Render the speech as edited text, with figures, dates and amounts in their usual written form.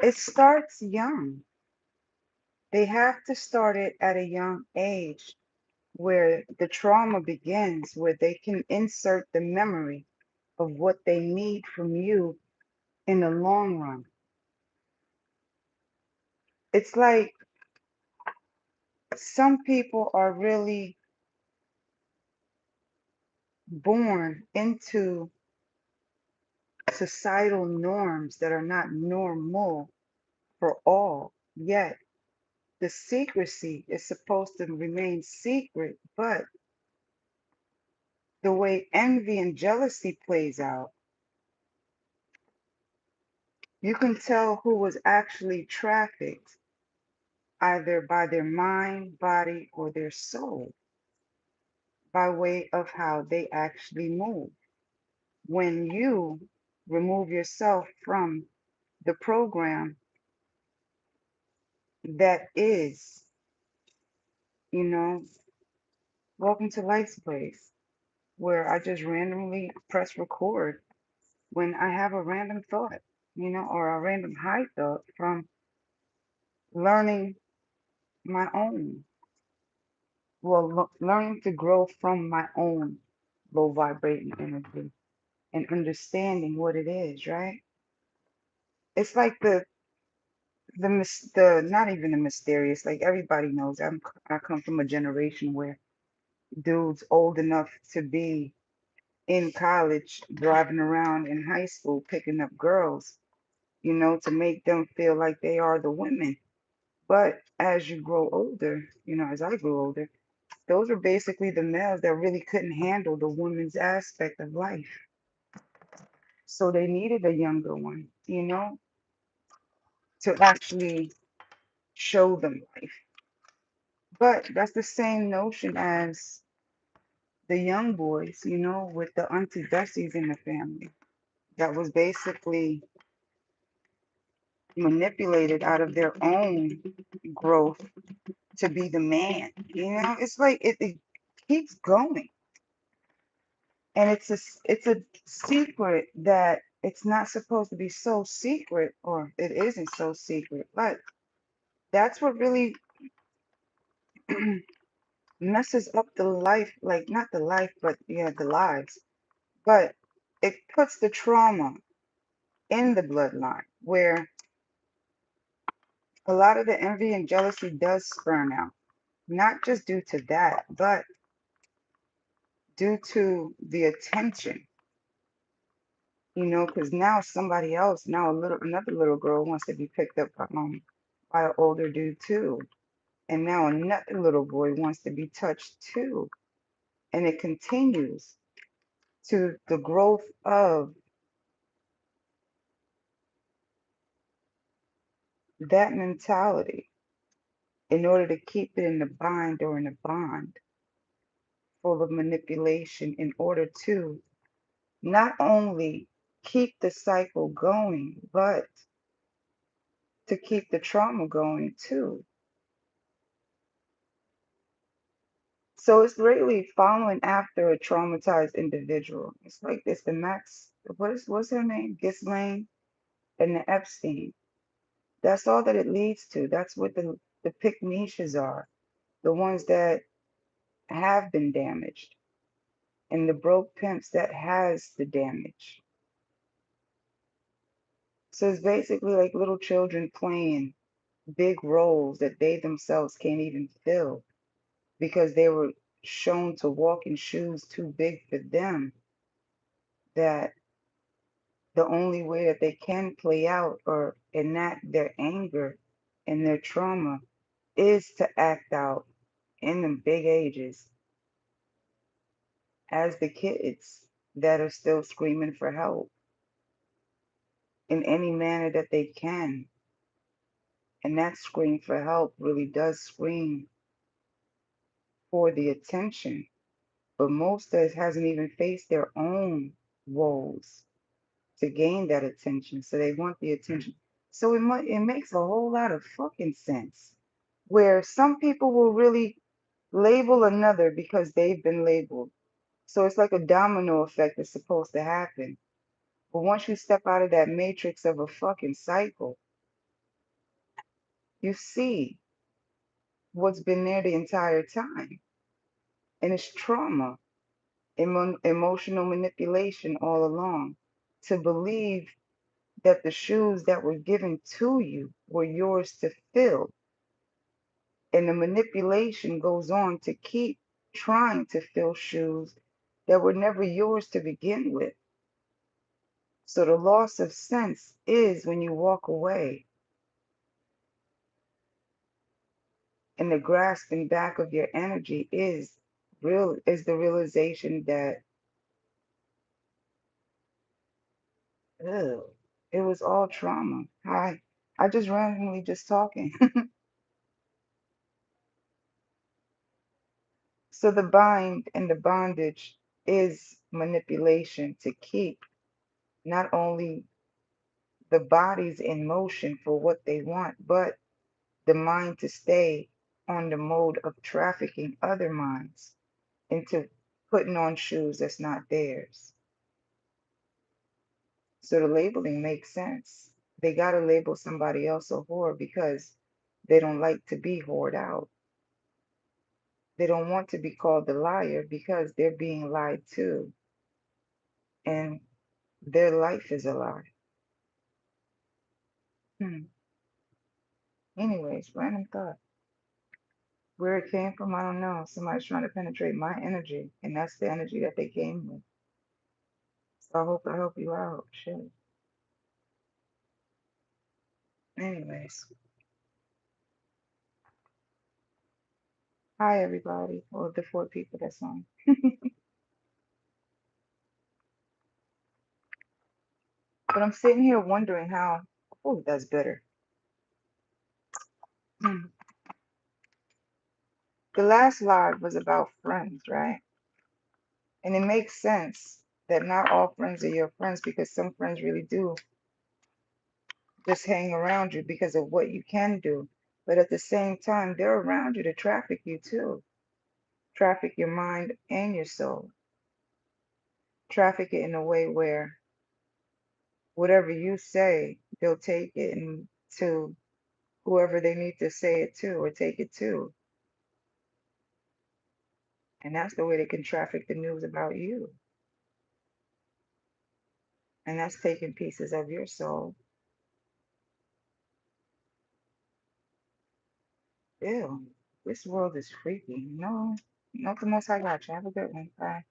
It starts young. They have to start it at a young age where the trauma begins, where they can insert the memory of what they need from you in the long run. It's like some people are really born into societal norms that are not normal for all, yet the secrecy is supposed to remain secret, but the way envy and jealousy plays out, you can tell who was actually trafficked either by their mind, body, or their soul by way of how they actually move. When you remove yourself from the program that is, you know, welcome to Life's Place, where I just randomly press record when I have a random thought, or a random high thought from learning my own, well, learning to grow from my own low vibrating energy and understanding what it is, right? It's like the not even the mysterious, like everybody knows. I come from a generation where dudes old enough to be in college driving around in high school picking up girls, to make them feel like they are the women. But as you grow older, as I grew older, those are basically the males that really couldn't handle the woman's aspect of life. So they needed a younger one, to actually show them life. But that's the same notion as the young boys, with the Auntie Bessies in the family that was basically manipulated out of their own growth to be the man. It's like it keeps going. And it's a secret that it's not supposed to be so secret, or it isn't so secret, but that's what really messes up the life, like not the life, but yeah, the lives. But it puts the trauma in the bloodline where a lot of the envy and jealousy does spurn out, not just due to that, but due to the attention, because now somebody else, now another little girl wants to be picked up by an older dude too. And now another little boy wants to be touched too. And it continues to the growth of that mentality in order to keep it in the bind or in a bond full of manipulation in order to not only keep the cycle going, but to keep the trauma going too. So it's really following after a traumatized individual. It's like this, the Max, what's her name? Ghislaine and the Epstein. That's all that it leads to. That's what the pick niches are, the ones that have been damaged, and the broke pimps that has the damage. So it's basically like little children playing big roles that they themselves can't even fill because they were shown to walk in shoes too big for them, that the only way that they can play out or enact their anger and their trauma is to act out in the big ages as the kids that are still screaming for help in any manner that they can. And that scream for help really does scream for the attention. But most of us hasn't even faced their own woes to gain that attention. So they want the attention. So it makes a whole lot of fucking sense where some people will really label another because they've been labeled. So it's like a domino effect that's supposed to happen. But once you step out of that matrix of a fucking cycle, you see what's been there the entire time. And it's trauma, emotional manipulation all along to believe that the shoes that were given to you were yours to fill. And the manipulation goes on to keep trying to fill shoes that were never yours to begin with. So the loss of sense is when you walk away, and the grasping back of your energy is the realization that, ugh, it was all trauma. I just randomly just talking. So the bind and the bondage is manipulation to keep not only the bodies in motion for what they want, but the mind to stay on the mode of trafficking other minds into putting on shoes that's not theirs. So the labeling makes sense. They got to label somebody else a whore because they don't like to be whored out. They don't want to be called the liar because they're being lied to, and their life is a lie. Hmm. Anyways, random thought. Where it came from, I don't know. Somebody's trying to penetrate my energy, and that's the energy that they came with. So I hope I help you out. Shit. Anyways, hi everybody, or the four people that's on. But I'm sitting here wondering how. Oh, that's better. Hmm. The last live was about friends, right? And it makes sense that not all friends are your friends because some friends really do just hang around you because of what you can do. But at the same time, they're around you to traffic you too. Traffic your mind and your soul. Traffic it in a way where whatever you say, they'll take it and to whoever they need to say it to or take it to. And that's the way they can traffic the news about you. And that's taking pieces of your soul. Ew, this world is freaky. No, not the most I got you. Have a good one. Bye.